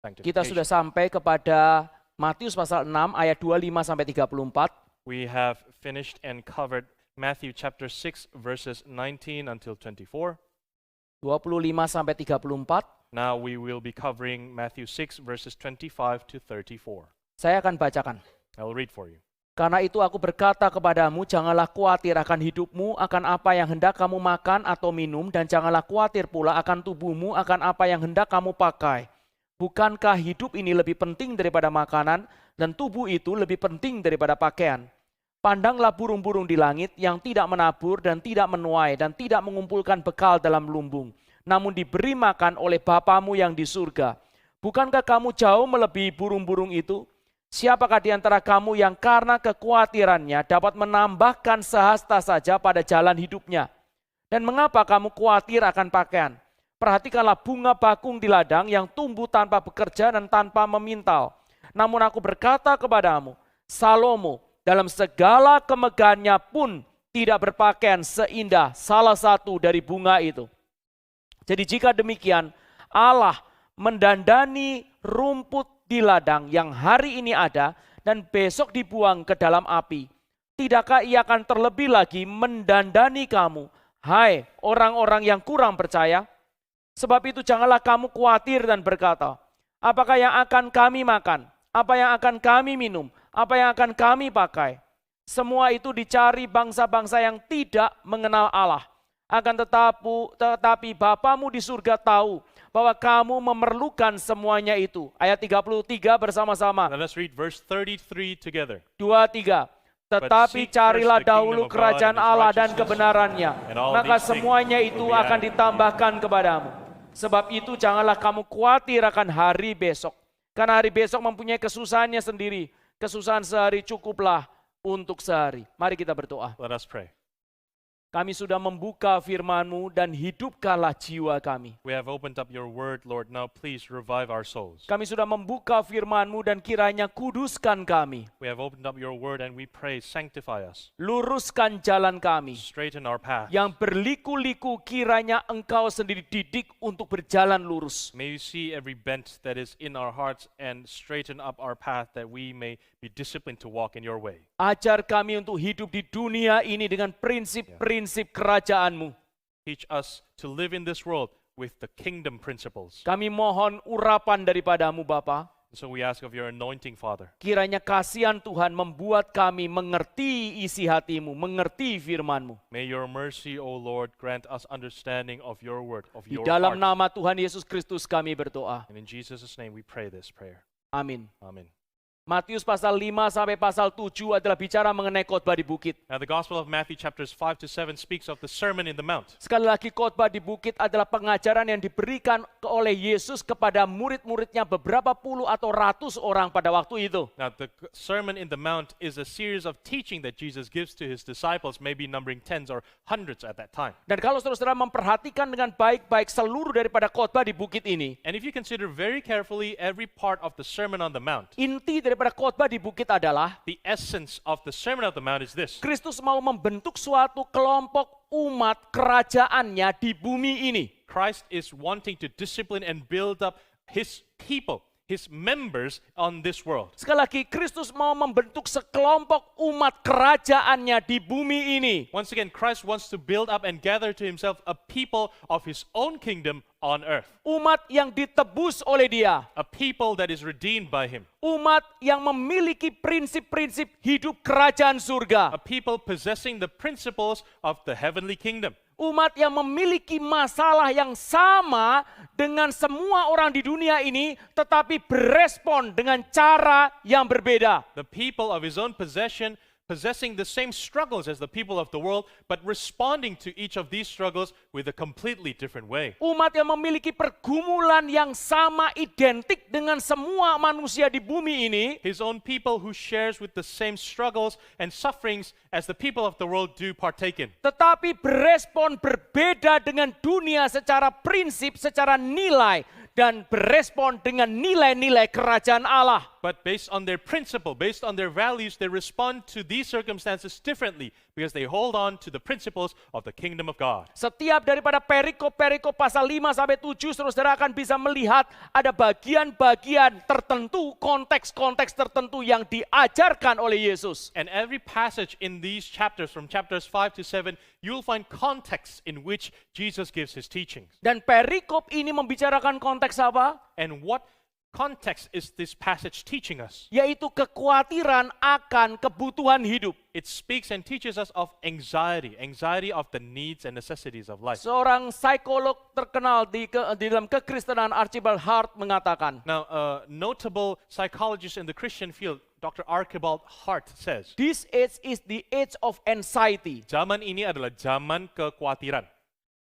Kita sudah sampai kepada Matius pasal 6 ayat 25 sampai 34. We have finished and covered Matthew chapter 6 verses 19 until 24. 25 sampai 34. Now we will be covering Matthew 6 verses 25 to 34. Saya akan bacakan. I will read for you. Karena itu aku berkata kepadamu, janganlah khawatir akan hidupmu, akan apa yang hendak kamu makan atau minum, dan janganlah khawatir pula akan tubuhmu, akan apa yang hendak kamu pakai. Bukankah hidup ini lebih penting daripada makanan, dan tubuh itu lebih penting daripada pakaian? Pandanglah burung-burung di langit yang tidak menabur dan tidak menuai dan tidak mengumpulkan bekal dalam lumbung, namun diberi makan oleh Bapamu yang di surga. Bukankah kamu jauh melebihi burung-burung itu? Siapakah di antara kamu yang karena kekhawatirannya dapat menambahkan sehasta saja pada jalan hidupnya? Dan mengapa kamu khawatir akan pakaian? Perhatikanlah bunga bakung di ladang yang tumbuh tanpa bekerja dan tanpa memintal. Namun aku berkata kepadamu, Salomo dalam segala kemegahannya pun tidak berpakaian seindah salah satu dari bunga itu. Jadi jika demikian, Allah mendandani rumput di ladang yang hari ini ada dan besok dibuang ke dalam api. Tidakkah ia akan terlebih lagi mendandani kamu, hai orang-orang yang kurang percaya? Sebab itu janganlah kamu khawatir dan berkata, apakah yang akan kami makan? Apa yang akan kami minum? Apa yang akan kami pakai? Semua itu dicari bangsa-bangsa yang tidak mengenal Allah. Akan tetapi Bapamu di surga tahu bahwa kamu memerlukan semuanya itu. Ayat 33 bersama-sama. Let us read verse 33 together. 2-3. Tetapi carilah dahulu kerajaan Allah dan kebenarannya, maka semuanya itu akan ditambahkan kepadamu. Sebab itu janganlah kamu khawatir akan hari besok. Karena hari besok mempunyai kesusahannya sendiri. Kesusahan sehari cukuplah untuk sehari. Mari kita berdoa. Let us pray. Kami sudah membuka firman-Mu dan hidupkanlah jiwa kami. We have opened up your word, Lord. Now please revive our souls. Kami sudah membuka firman-Mu dan kiranya kuduskan kami. We have opened up your word and we pray, sanctify us. Luruskan jalan kami. Straighten our path. Yang berliku-liku kiranya Engkau sendiri didik untuk berjalan lurus. May you see every bent that is in our hearts and straighten up our path that we may be disciplined to walk in your way. Ajar kami untuk hidup di dunia ini dengan prinsip-prinsip kerajaan-Mu. Teach us to live in this world with the kingdom principles. Kami mohon urapan daripada-Mu Bapa. So we ask of your anointing, Father. Kiranya kasihan Tuhan membuat kami mengerti isi hati-Mu, mengerti firman-Mu. May your mercy, O Lord, grant us understanding of your word, of Di your dalam heart. nama Tuhan Yesus Kristus kami berdoa. And in Jesus' name we pray this prayer. Amin. Amen. Matius pasal 5 sampai pasal 7 adalah bicara mengenai khotbah di bukit. Now the Gospel of Matthew chapters 5 to 7 speaks of the Sermon in the Mount. Sekali lagi khotbah di bukit adalah pengajaran yang diberikan oleh Yesus kepada murid-muridnya beberapa puluh atau ratus orang pada waktu itu. Now the Sermon in the Mount is a series of teaching that Jesus gives to his disciples, maybe numbering tens or hundreds at that time. Dan kalau saudara memperhatikan dengan baik-baik seluruh daripada khotbah di bukit ini, And if you consider very carefully every part of the Sermon on the Mount, inti daripada khotbah di bukit adalah the essence of the Sermon on the Mount is this. Kristus mau membentuk suatu kelompok umat kerajaannya di bumi ini. Christ is wanting to discipline and build up his people, his members on this world. Sekali lagi, Kristus mau membentuk sekelompok umat kerajaannya di bumi ini. Once again, Christ wants to build up and gather to himself a people of his own kingdom on earth. Umat yang ditebus oleh Dia. A people that is redeemed by him. Umat yang memiliki prinsip-prinsip hidup kerajaan surga. A people possessing the principles of the heavenly kingdom. Umat yang memiliki masalah yang sama dengan semua orang di dunia ini, tetapi berespon dengan cara yang berbeda. The people of his own possession, possessing the same struggles as the people of the world, but responding to each of these struggles with a completely different way. Umat yang memiliki pergumulan yang sama identik dengan semua manusia di bumi ini, His own people who shares with the same struggles and sufferings as the people of the world do partake in. tetapi berespon berbeda dengan dunia secara prinsip, secara nilai, dan berespon dengan nilai-nilai kerajaan Allah. But based on their principle, based on their values, they respond to these circumstances differently because they hold on to the principles of the kingdom of God. Setiap daripada perikop-perikop pasal 5 sampai 7, saudara akan bisa melihat ada bagian-bagian tertentu, konteks-konteks tertentu yang diajarkan oleh Yesus. And every passage in these chapters, from chapters 5 to 7, you'll find context in which Jesus gives his teachings. Dan perikop ini membicarakan konteks apa? And what context is this passage teaching us? Yaitu kekhawatiran akan kebutuhan hidup. It speaks and teaches us of anxiety of the needs and necessities of life. Seorang psikolog terkenal di dalam kekristenan, Archibald Hart, mengatakan, Now, a notable psychologist in the Christian field, Dr. Archibald Hart, says, this age is the age of anxiety. zaman ini adalah zaman kekhawatiran.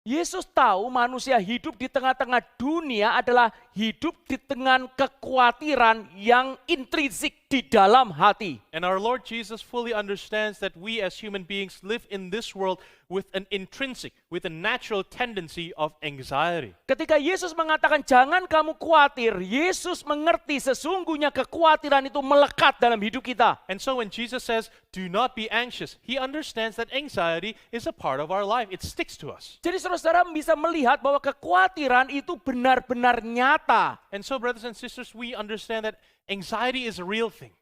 Yesus tahu manusia hidup di tengah-tengah dunia adalah hidup di tengah kekhawatiran yang intrinsik di dalam hati. And our Lord Jesus fully understands that we as human beings live in this world with an intrinsic, with a natural tendency of anxiety. Ketika Yesus mengatakan jangan kamu khawatir, Yesus mengerti sesungguhnya kekhawatiran itu melekat dalam hidup kita. And so when Jesus says, do not be anxious, he understands that anxiety is a part of our life. It sticks to us. Jadi saudara bisa melihat bahwa kekhawatiran itu benar-benar nyata. And so brothers and sisters, we understand that anxiety is a real thing.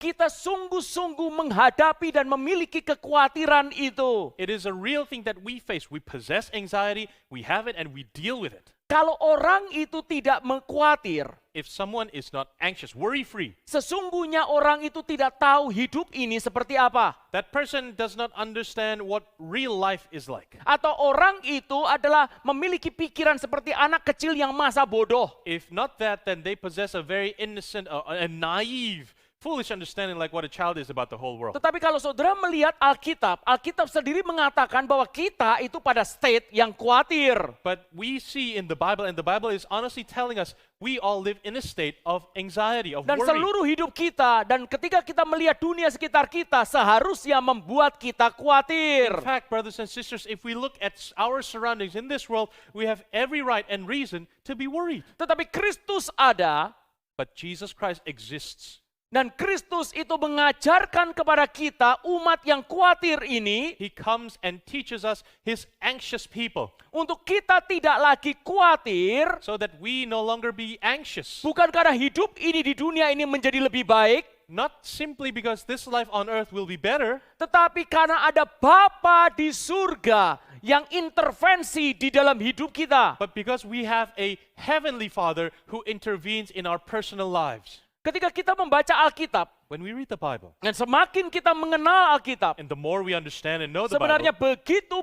Kita sungguh-sungguh menghadapi dan memiliki kekhawatiran itu. It is a real thing that we face. We possess anxiety, we have it, and we deal with it. Kalau orang itu tidak mengkhawatir, If someone is not anxious, worry-free, sesungguhnya orang itu tidak tahu hidup ini seperti apa. that person does not understand what real life is like. Atau orang itu adalah memiliki pikiran seperti anak kecil yang masa bodoh. If not that, then they possess a very innocent, a naive, foolish understanding like what a child is about the whole world. Tetapi kalau saudara melihat Alkitab, Alkitab sendiri mengatakan bahwa kita itu pada state yang khawatir. But we see in the Bible, and the Bible is honestly telling us, we all live in a state of anxiety, of Dan worry. seluruh hidup kita, dan ketika kita melihat dunia sekitar kita, seharusnya membuat kita khawatir. In fact, brothers and sisters, if we look at our surroundings in this world, we have every right and reason to be worried. Tetapi Kristus ada, But Jesus Christ exists. dan Kristus itu mengajarkan kepada kita, umat yang khawatir ini, He comes and teaches us, his anxious people, untuk kita tidak lagi khawatir, so that we no longer be anxious. bukan karena hidup ini di dunia ini menjadi lebih baik, Not simply because this life on earth will be better, tetapi karena ada Bapa di surga yang intervensi di dalam hidup kita. but because we have a heavenly Father who intervenes in our personal lives. Ketika kita membaca Alkitab, When we read the Bible, dan semakin kita mengenal Alkitab, and the more we understand and know the sebenarnya Bible,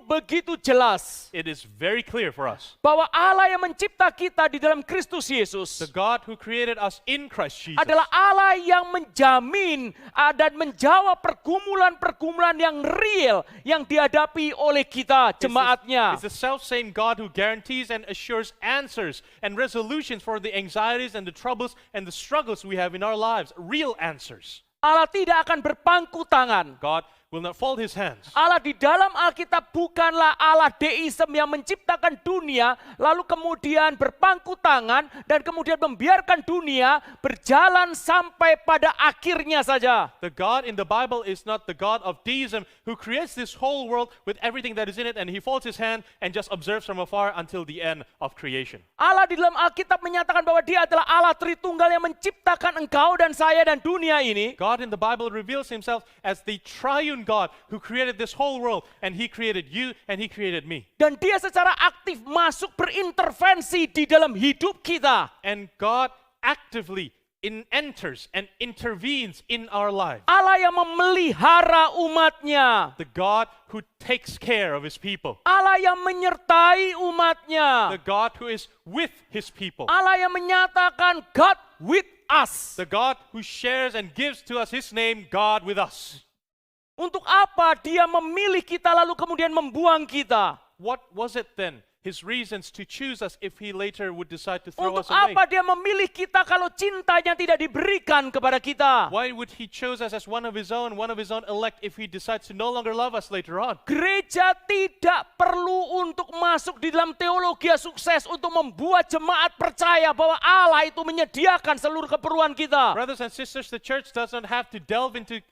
begitu jelas it is very clear for us. bahwa Allah yang mencipta kita di dalam Kristus Yesus The God who created us in Christ Jesus adalah Allah yang menjamin dan menjawab pergumulan-pergumulan yang real yang dihadapi oleh kita, jemaatnya. is the self-same God who guarantees and assures answers and resolutions for the anxieties and the troubles and the struggles we have in our lives, real answers. Allah tidak akan berpangku tangan. God will not fold his hands. Allah di dalam Alkitab bukanlah Allah deism yang menciptakan dunia, lalu kemudian berpangku tangan dan kemudian membiarkan dunia berjalan sampai pada akhirnya saja. The God in the Bible is not the God of deism who creates this whole world with everything that is in it, and he folds his hand and just observes from afar until the end of creation. Allah di dalam Alkitab menyatakan bahwa dia adalah Allah Tritunggal yang menciptakan engkau dan saya dan dunia ini. God in the Bible reveals himself as the triune God who created this whole world, and he created you and he created me. Dan dia secara aktif masuk berintervensi di dalam hidup kita. And God actively enters and intervenes in our lives. Allah yang memelihara umatnya. The God who takes care of his people. Allah yang menyertai umatnya. The God who is with his people. Allah yang menyatakan God with us. The God who shares and gives to us his name, God with us. Untuk apa dia memilih kita lalu kemudian membuang kita? What was it then his reasons to choose us if he later would decide to throw Untuk us away? apa dia memilih kita kalau cintanya tidak diberikan kepada kita? Why would he choose us as one of his own elect if he decides to no longer love us later on? Gereja tidak perlu untuk masuk di dalam teologi sukses untuk membuat jemaat percaya bahwa Allah itu menyediakan seluruh keperluan kita. Brothers and sisters, the church doesn't have to delve into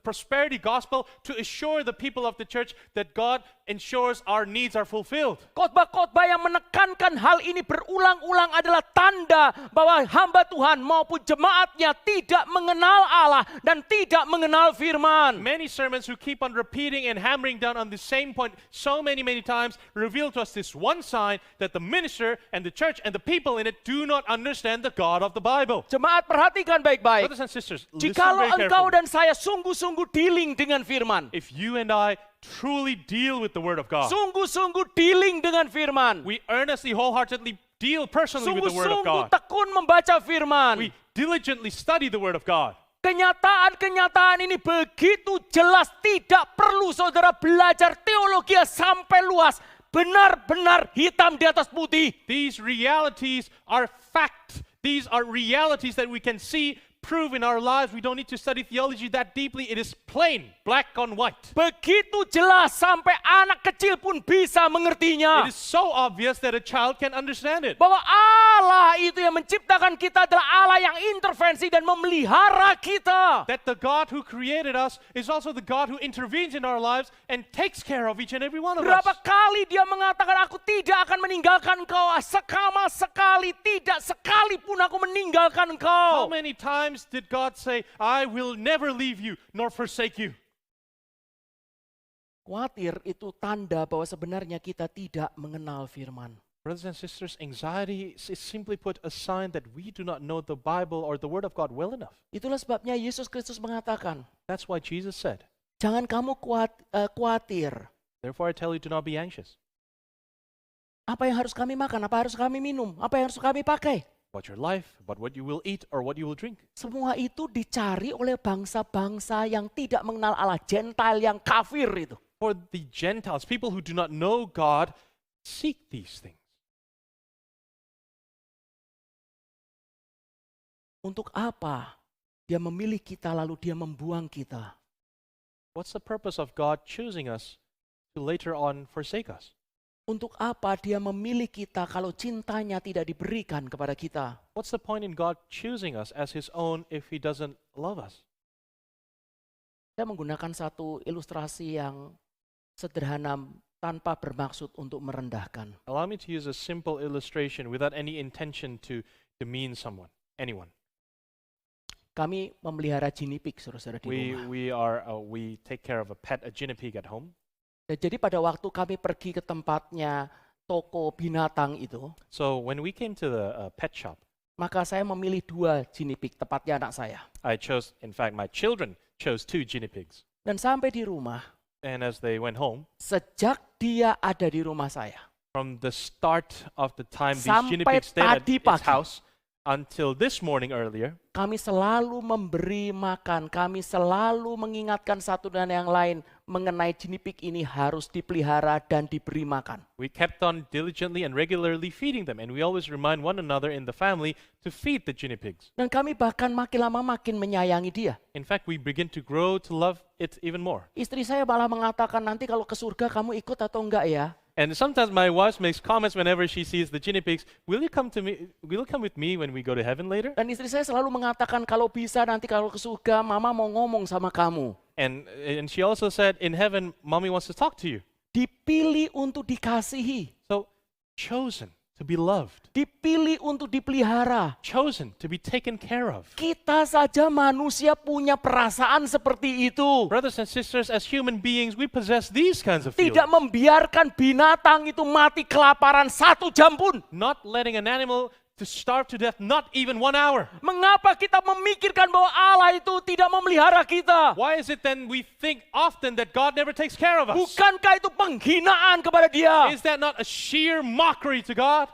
prosperity gospel to assure the people of the church that God ensures our needs are fulfilled. Khotbah-khotbah yang menekankan hal ini berulang-ulang adalah tanda bahwa hamba Tuhan maupun jemaatnya tidak mengenal Allah dan tidak mengenal firman. Many sermons who keep on repeating and hammering down on the same point so many times reveal to us this one sign that the minister and the church and the people in it do not understand the God of the Bible. Jemaat perhatikan baik-baik. Brothers and sisters, listen Jikalau very engkau carefully. dan saya sungguh-sungguh dealing dengan firman. If you and I truly deal with the Word of God, Sungguh-sungguh dealing dengan firman. we earnestly, wholeheartedly deal personally with the Word of Sungguh-sungguh God. tekun membaca firman. We diligently study the Word of God. Kenyataan-kenyataan ini begitu jelas, tidak perlu saudara belajar teologi sampai luas. Benar-benar hitam di atas putih. These realities are fact. These are realities that we can see, prove in our lives. We don't need to study theology that deeply. It is plain, black on white. Begitu jelas sampai anak kecil pun bisa mengertinya. It is so obvious that a child can understand it. Bahwa Allah itu yang menciptakan kita adalah Allah yang intervensi dan memelihara kita. That the God who created us is also the God who intervenes in our lives and takes care of each and every one of us. Berapa kali dia mengatakan aku tidak akan meninggalkan engkau, sekama sekali, tidak sekalipun aku meninggalkan engkau. How many times did God say, I will never leave you nor forsake you? Khawatir itu tanda bahwa sebenarnya kita tidak mengenal firman. Brothers and sisters, anxiety is simply put a sign that we do not know the Bible or the Word of God well enough. Itulah sebabnya Yesus Kristus mengatakan, That's why Jesus said, jangan kamu khawatir. therefore I tell you, do not be anxious. Apa yang harus kami makan? Apa harus kami minum? Apa yang harus kami pakai? About your life, about what you will eat or what you will drink. Semua itu dicari oleh bangsa-bangsa yang tidak mengenal Allah, Gentile yang kafir itu. For the Gentiles, people who do not know God, seek these things. Untuk apa dia memilih kita lalu dia membuang kita? What's the purpose of God choosing us to later on forsake us? Untuk apa dia memilih kita kalau cintanya tidak diberikan kepada kita? What's the point in God choosing us as His own if He doesn't love us? Saya menggunakan satu ilustrasi yang sederhana tanpa bermaksud untuk merendahkan. Allow me to use a simple illustration without any intention to demean anyone. Kami memelihara guinea pig, saudara-saudara di rumah. We take care of a guinea pig at home. Jadi pada waktu kami pergi ke tempatnya toko binatang itu, So when we came to the pet shop, maka saya memilih 2 guinea pig, tepatnya anak saya. in fact, my children chose 2 guinea pigs. Dan sampai di rumah, And as they went home, sejak dia ada di rumah saya, from the start of the time these guinea sampai pigs stayed at tadi its pagi, house until this morning earlier, kami selalu memberi makan, kami selalu mengingatkan satu dan yang lain mengenai guinea pig ini harus dipelihara dan diberi makan. we kept on diligently and regularly feeding them. And we always remind one another in the family to feed the guinea pigs. Dan kami bahkan makin lama makin menyayangi dia. In fact, we begin to grow to love it even more. Istri saya malah mengatakan, nanti kalau ke surga kamu ikut atau enggak ya? And sometimes my wife makes comments whenever she sees the guinea pigs, will you come with me when we go to heaven later? Dan istri saya selalu mengatakan, kalau bisa nanti kalau ke surga, mama mau ngomong sama kamu. And she also said, in heaven, mommy wants to talk to you. Dipilih untuk dikasihi. So, chosen to be loved. Dipilih untuk dipelihara. Chosen to be taken care of. Kita saja manusia punya perasaan seperti itu. Brothers and sisters, as human beings, we possess these kinds of feelings. Tidak membiarkan binatang itu mati kelaparan 1 jam pun. Not letting an animal to starve to death, not even 1 hour. Mengapa kita memikirkan bahwa Allah itu tidak memelihara kita? Why is it then we think often that God never takes care of us? Bukankah itu penghinaan kepada Dia? Is that not a sheer mockery to God?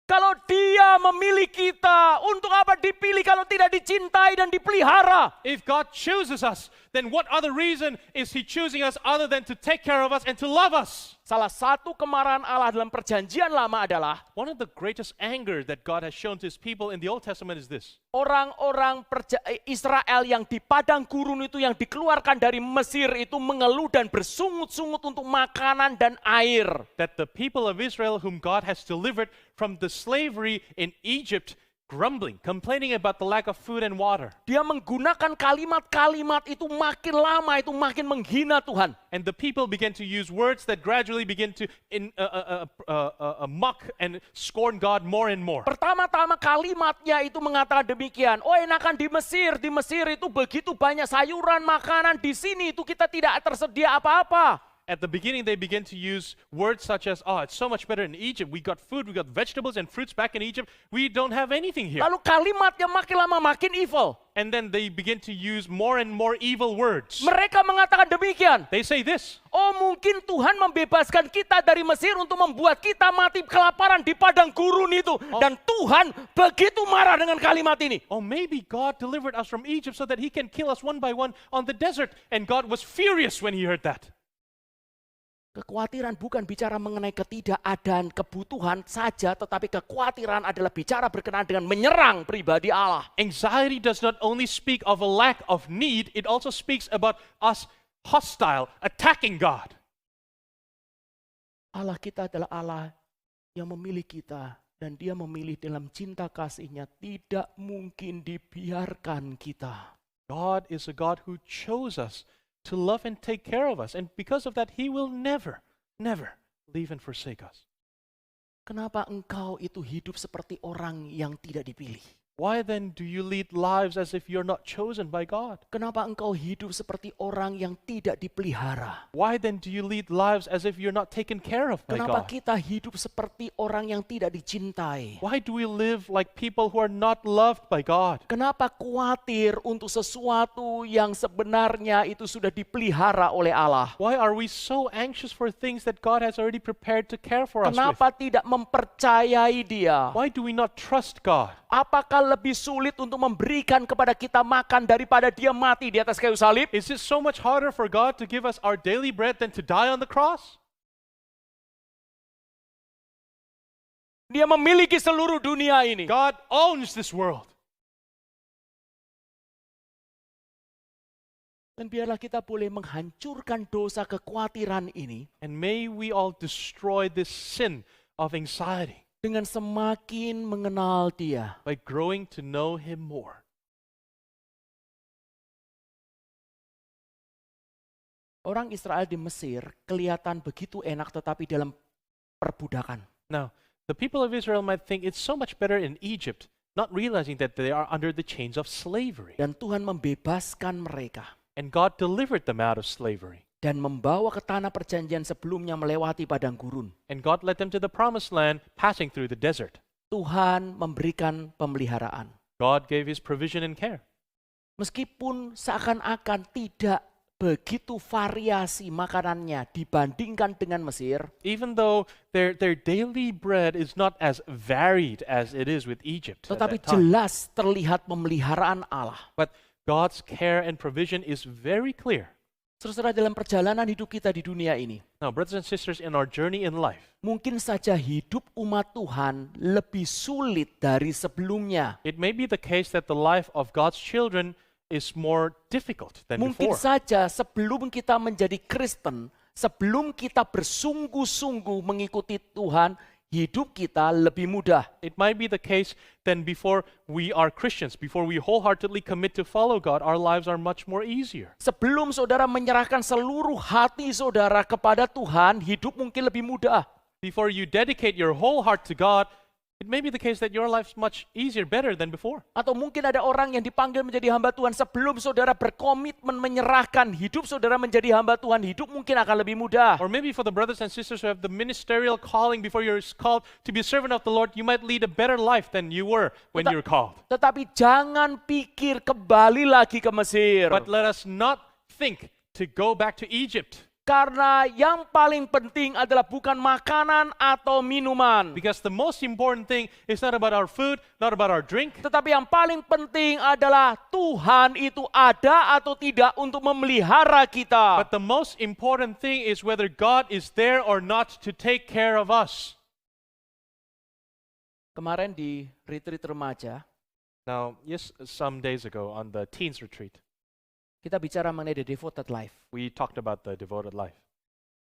Kalau Dia memilih kita, untuk apa dipilih kalau tidak dicintai dan dipelihara? If God chooses us, then what other reason is He choosing us other than to take care of us and to love us? Salah satu kemarahan Allah dalam perjanjian lama adalah one of the greatest anger that God has shown to his people in the Old Testament is this. orang-orang Israel yang di padang gurun itu, yang dikeluarkan dari Mesir itu mengeluh dan bersungut-sungut untuk makanan dan air. That the people of Israel whom God has delivered from the slavery in Egypt, grumbling, complaining about the lack of food and water. Dia menggunakan kalimat-kalimat itu makin lama itu makin menghina Tuhan. And the people began to use words that gradually begin to mock and scorn God more and more. Pertama-tama kalimatnya itu mengatakan demikian, oh enakan di Mesir itu begitu banyak sayuran, makanan, di sini itu kita tidak tersedia apa-apa. At the beginning, they began to use words such as, oh, it's so much better in Egypt. We got food, we got vegetables and fruits back in Egypt. We don't have anything here. Lalu kalimatnya makin lama makin evil. And then they begin to use more and more evil words. Mereka mengatakan demikian. They say this, Oh mungkin Tuhan membebaskan kita dari Mesir untuk membuat kita mati kelaparan di padang gurun itu. Dan Tuhan begitu marah dengan kalimat ini. oh, maybe God delivered us from Egypt so that he can kill us one by one on the desert. And God was furious when he heard that. Kekhawatiran bukan bicara mengenai ketidakadaan kebutuhan saja, tetapi kekhawatiran adalah bicara berkenaan dengan menyerang pribadi Allah. Anxiety does not only speak of a lack of need, it also speaks about us hostile, attacking God. Allah kita adalah Allah yang memilih kita, dan dia memilih dalam cinta kasih-Nya, tidak mungkin dibiarkan kita. God is a God who chose us to love and take care of us. And because of that, he will never, never leave and forsake us. Kenapa engkau itu hidup seperti orang yang tidak dipilih? Why then do you lead lives as if you're not chosen by God? Kenapa engkau hidup seperti orang yang tidak dipelihara? Why then do you lead lives as if you're not taken care of by Kenapa God? kita hidup seperti orang yang tidak dicintai? Why do we live like people who are not loved by God? Kenapa khawatir untuk sesuatu yang sebenarnya itu sudah dipelihara oleh Allah? Why are we so anxious for things that God has already prepared to care for us with? Kenapa tidak mempercayai Dia? Why do we not trust God? Apakah lebih sulit untuk memberikan kepada kita makan daripada Dia mati di atas kayu salib? Is it so much harder for God to give us our daily bread than to die on the cross? Dia memiliki seluruh dunia ini. God owns this world. Dan biarlah kita boleh menghancurkan dosa kekhawatiran ini And may we all destroy this sin of anxiety dengan semakin mengenal Dia. by growing to know Him more. Orang Israel di Mesir kelihatan begitu enak tetapi dalam perbudakan. Now, the people of Israel might think it's so much better in Egypt, not realizing that they are under the chains of slavery. Dan Tuhan membebaskan mereka. And God delivered them out of slavery. Dan membawa ke tanah perjanjian sebelumnya melewati padang gurun. And God led them to the promised land, passing through the desert. Tuhan memberikan pemeliharaan. God gave His provision and care. Meskipun seakan-akan tidak begitu variasi makanannya dibandingkan dengan Mesir, Even though their daily bread is not as varied as it is with Egypt at tetapi that time. jelas terlihat pemeliharaan Allah. But God's care and provision is very clear. Saudara, dalam perjalanan hidup kita di dunia ini, Now, brothers and sisters, in our journey in life, mungkin saja hidup umat Tuhan lebih sulit dari sebelumnya. it may be the case that the life of God's children is more difficult than Mungkin before. saja sebelum kita menjadi Kristen, sebelum kita bersungguh-sungguh mengikuti Tuhan, hidup kita lebih mudah. It might be the case then before we are Christians, before we wholeheartedly commit to follow God, our lives are much more easier. Sebelum saudara menyerahkan seluruh hati saudara kepada Tuhan, hidup mungkin lebih mudah. Before you dedicate your whole heart to God, it may be the case that your life's much easier, better than before. Atau mungkin ada orang yang dipanggil menjadi hamba Tuhan, sebelum saudara berkomitmen menyerahkan hidup saudara menjadi hamba Tuhan, hidup mungkin akan lebih mudah. Or maybe for the brothers and sisters who have the ministerial calling before you're called to be a servant of the Lord, you might lead a better life than you were when you were called. Tetapi jangan pikir kembali lagi ke Mesir. But let us not think to go back to Egypt. Karena yang paling penting adalah bukan makanan atau minuman. Because the most important thing is not about our food, not about our drink, Tetapi yang paling penting adalah Tuhan itu ada atau tidak untuk memelihara kita. but the most important thing is whether God is there or not to take care of us. Kemarin di retreat remaja, Now, yes, some days ago on the teens retreat, kita bicara mengenai the devoted life. we talked about the devoted life.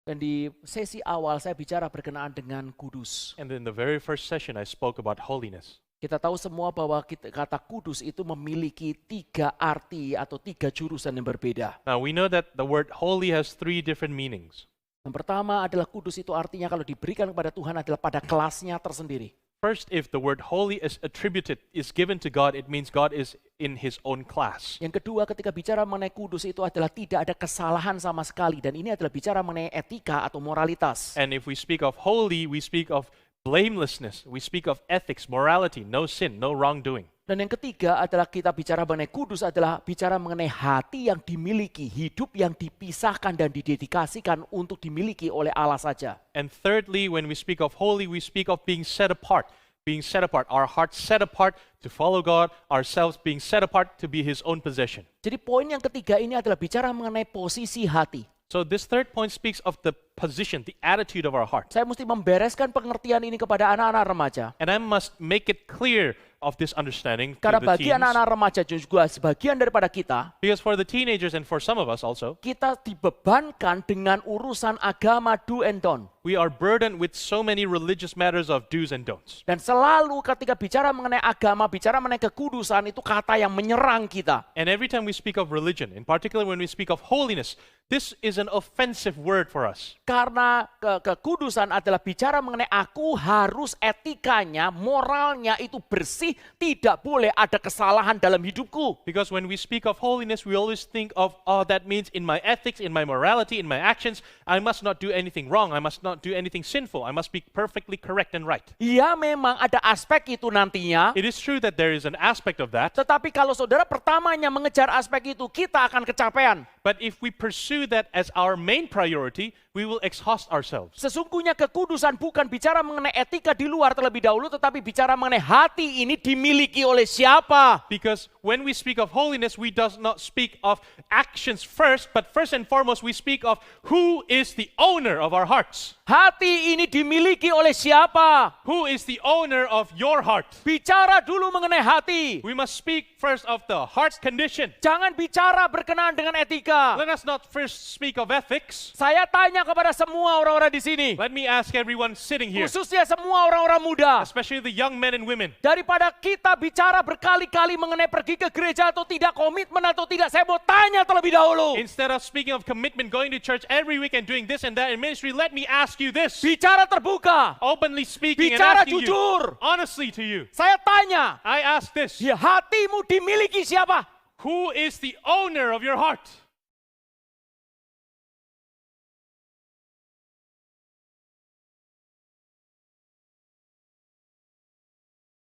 Dan di sesi awal saya bicara berkenaan dengan kudus. And in the very first session, I spoke about holiness. Kita tahu semua bahwa kata kudus itu memiliki 3 arti atau 3 jurusan yang berbeda. Now, we know that the word holy has 3 different meanings. Yang pertama adalah kudus itu artinya kalau diberikan kepada Tuhan adalah pada kelasnya tersendiri. First, if the word holy is attributed, is given to God, it means God is in his own class. Yang kedua, ketika bicara mengenai kudus itu adalah tidak ada kesalahan sama sekali. Dan ini adalah bicara mengenai etika atau moralitas. And if we speak of holy, we speak of blamelessness. We speak of ethics, morality, no sin, no wrongdoing. Dan yang ketiga adalah kita bicara mengenai kudus adalah bicara mengenai hati yang dimiliki, hidup yang dipisahkan dan didedikasikan untuk dimiliki oleh Allah saja. And thirdly, when we speak of holy, we speak of being set apart. Being set apart, our hearts set apart to follow God, ourselves being set apart to be his own possession. Jadi poin yang ketiga ini adalah bicara mengenai posisi hati. So this third point speaks of the position, the attitude of our heart. Saya mesti membereskan pengertian ini kepada anak-anak remaja. And I must make it clear of this understanding to Karena the bagi teens. anak-anak remaja juga sebagian daripada kita, Because for the teenagers and for some of us also, kita dibebankan dengan urusan agama do and don't. we are burdened with so many religious matters of do's and don'ts. Dan selalu ketika bicara mengenai agama, bicara mengenai kekudusan, itu kata yang menyerang kita. And every time we speak of religion, in particular when we speak of holiness, this is an offensive word for us. Karena kekudusan adalah bicara mengenai aku harus etikanya, moralnya itu bersih, tidak boleh ada kesalahan dalam hidupku. Because when we speak of holiness, we always think of, oh, that means in my ethics, in my morality, in my actions, I must not do anything wrong. I must not do anything sinful. I must be perfectly correct and right. Ya memang ada aspek itu nantinya, It is true that there is an aspect of that. tetapi kalau saudara pertamanya mengejar aspek itu, kita akan kecapean. But if we pursue that as our main priority, we will exhaust ourselves. Sesungguhnya kekudusan bukan bicara mengenai etika di luar terlebih dahulu, tetapi bicara mengenai hati ini dimiliki oleh siapa. Because when we speak of holiness, we does not speak of actions first, but first and foremost, we speak of who is the owner of our hearts. Hati ini dimiliki oleh siapa? Who is the owner of your heart? Bicara dulu mengenai hati. We must speak first of the heart's condition. Jangan bicara berkenaan dengan etika. Let us not first speak of ethics. Saya tanya kepada semua orang-orang di sini, Let me ask everyone sitting here, khususnya semua orang-orang muda. especially the young men and women. Daripada kita bicara berkali-kali mengenai pergi ke gereja atau tidak, komitmen atau tidak, saya mau tanya terlebih dahulu. Instead of speaking of commitment, going to church every week and doing this and that in ministry, let me ask you this. Bicara terbuka. Openly speaking and Bicara asking you, jujur. honestly to you, Saya tanya, I ask this. ya hatimu dimiliki siapa? Who is the owner of your heart?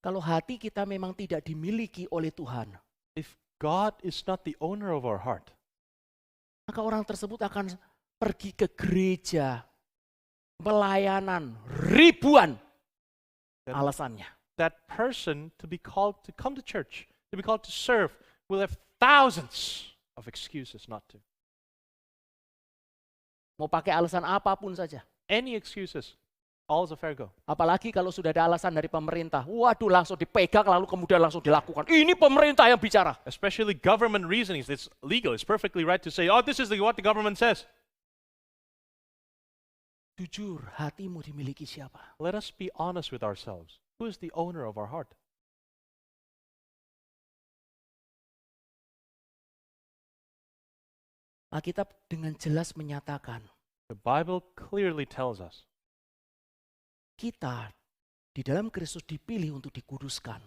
Kalau hati kita memang tidak dimiliki oleh Tuhan, If God is not the owner of our heart, maka orang tersebut akan pergi ke gereja, pelayanan, ribuan then alasannya. that person to be called to come to church, to be called to serve, will have thousands of excuses not to. Mau pakai alasan apapun saja. Any excuses, all is a fair go. Apalagi kalau sudah ada alasan dari pemerintah. Waduh, langsung dipegang lalu kemudian langsung dilakukan. Ini pemerintah yang bicara. Especially government reasonings. It's legal. It's perfectly right to say, oh, this is what the government says. Jujur, hatimu dimiliki siapa? Let us be honest with ourselves. Who is the owner of our heart? Alkitab dengan jelas menyatakan, The Bible clearly tells us kita di dalam Kristus dipilih untuk dikuduskan.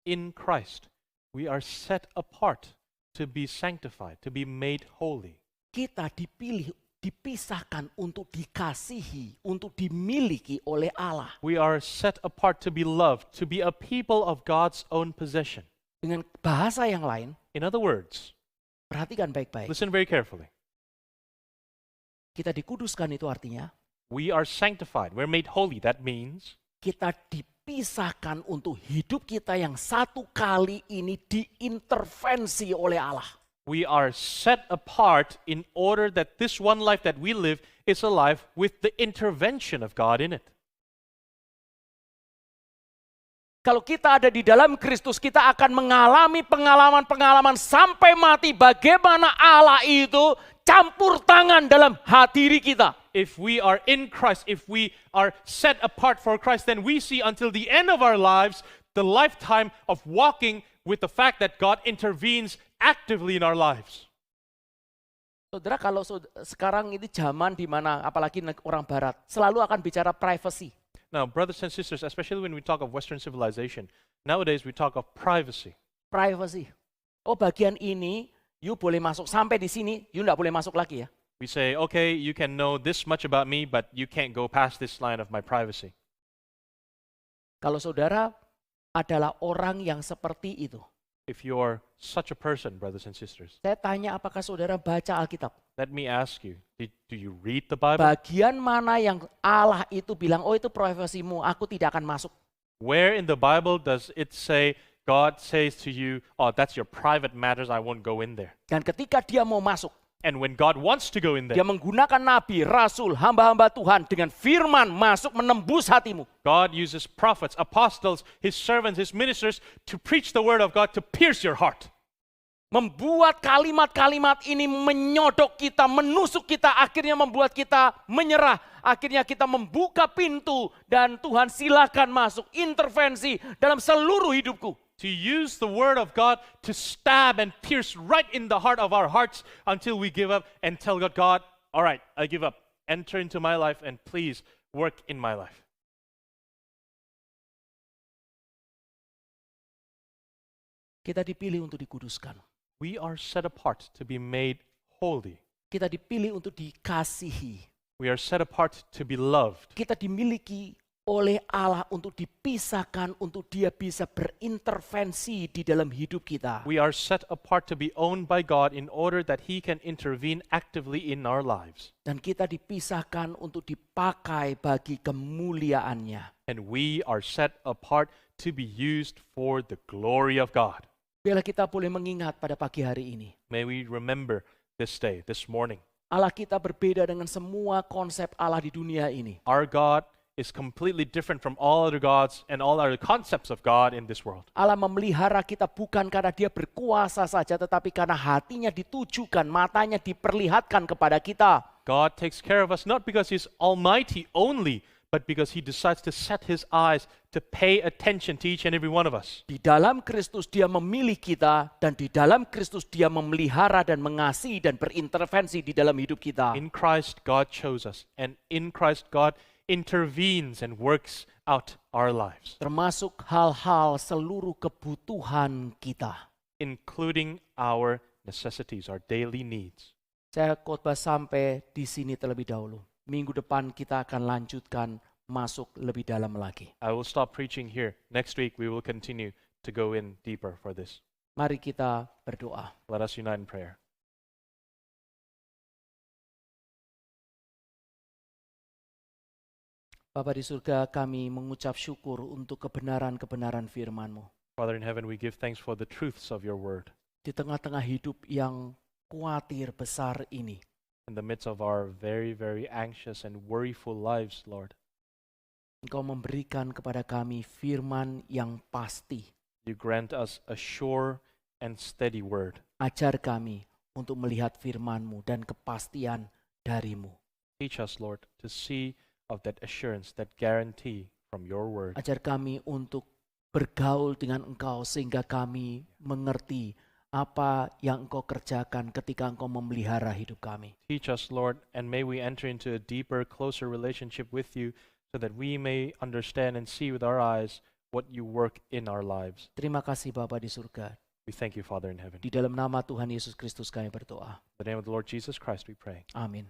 in Christ we are set apart to be sanctified, to be made holy. Kita dipilih, dipisahkan untuk dikasihi, untuk dimiliki oleh Allah. We are set apart to be loved, to be a people of God's own possession. Dengan bahasa yang lain, In other words, perhatikan baik-baik. listen very carefully. Kita dikuduskan itu artinya we are sanctified. We're made holy. That means kita dipisahkan untuk hidup kita yang satu kali ini diintervensi oleh Allah. we are set apart in order that this one life that we live is a life with the intervention of God in it. Kalau kita ada di dalam Kristus, kita akan mengalami pengalaman-pengalaman sampai mati. Bagaimana Allah itu campur tangan dalam hati kita. If we are in Christ, if we are set apart for Christ, then we see until the end of our lives the lifetime of walking with the fact that God intervenes actively in our lives. Saudara, kalau sekarang ini zaman di mana apalagi orang barat selalu akan bicara privacy. Now, brothers and sisters, especially when we talk of Western civilization, nowadays we talk of privacy. Privacy. Oh, bagian ini you boleh masuk sampai di sini, you enggak boleh masuk lagi ya. We say, okay, you can know this much about me, but you can't go past this line of my privacy. Kalau saudara adalah orang yang seperti itu, If you're such a person, brothers and sisters, saya tanya apakah saudara baca Alkitab? let me ask you, do you read the Bible? Bagian mana yang Allah itu bilang, oh itu privasimu, aku tidak akan masuk. Where in the Bible does it say, God says to you, oh, that's your private matters, I won't go in there. Dan ketika dia mau masuk, And when God wants to go in dia there, menggunakan nabi, rasul, hamba-hamba Tuhan dengan firman masuk menembus hatimu. God uses prophets, apostles, His servants, His ministers to preach the word of God to pierce your heart. Membuat kalimat-kalimat ini menyodok kita, menusuk kita, akhirnya membuat kita menyerah. Akhirnya kita membuka pintu dan Tuhan silakan masuk, intervensi dalam seluruh hidupku. To use the word of God to stab and pierce right in the heart of our hearts until we give up and tell God, God, all right, I give up. Enter into my life and please work in my life. Kita dipilih untuk dikuduskan. We are set apart to be made holy. Kita dipilih untuk dikasihi. We are set apart to be loved. Kita dimiliki oleh Allah untuk dipisahkan, untuk dia bisa berintervensi di dalam hidup kita. We are set apart to be owned by God in order that He can intervene actively in our lives. Dan kita dipisahkan untuk dipakai bagi kemuliaannya. And we are set apart to be used for the glory of God. Biarlah kita boleh mengingat pada pagi hari ini. May we remember this day, this morning. Allah kita berbeda dengan semua konsep Allah di dunia ini. Our God is completely different from all other gods and all other concepts of God in this world. Allah memelihara kita bukan karena dia berkuasa saja, tetapi karena hatinya ditujukan, matanya diperlihatkan kepada kita. God takes care of us not because He's almighty only, but because He decides to set His eyes to pay attention to each and every one of us. Di dalam Kristus dia memilih kita, dan di dalam Kristus dia memelihara dan mengasihi dan berintervensi di dalam hidup kita. In Christ, God chose us, and in Christ, God intervenes and works out our lives, Termasuk hal-hal seluruh kebutuhan kita. including our necessities, our daily needs. Saya khotbah sampai di sini terlebih dahulu. Minggu depan kita akan lanjutkan masuk lebih dalam lagi. I will stop preaching here. Next week, we will continue to go in deeper for this. Mari kita berdoa. Let us unite in prayer. Bapa di surga, kami mengucap syukur untuk kebenaran-kebenaran firman-Mu. Father in heaven, we give thanks for the truths of your word. Di tengah-tengah hidup yang khawatir besar ini, In the midst of our very, very anxious and worryful lives, Lord, Engkau memberikan kepada kami firman yang pasti. you grant us a sure and steady word. Ajar kami untuk melihat firman-Mu dan kepastian dari-Mu. Teach us, Lord, to see of that assurance, that guarantee from your word. Ajar kami untuk bergaul dengan Engkau sehingga kami mengerti apa yang Engkau kerjakan ketika Engkau memelihara hidup kami. Teach us, Lord, and may we enter into a deeper, closer relationship with you so that we may understand and see with our eyes what you work in our lives. Terima kasih Bapa di surga. We thank you, Father in heaven. Di dalam nama Tuhan Yesus Kristus kami berdoa. In the name of the Lord Jesus Christ we pray. Amin.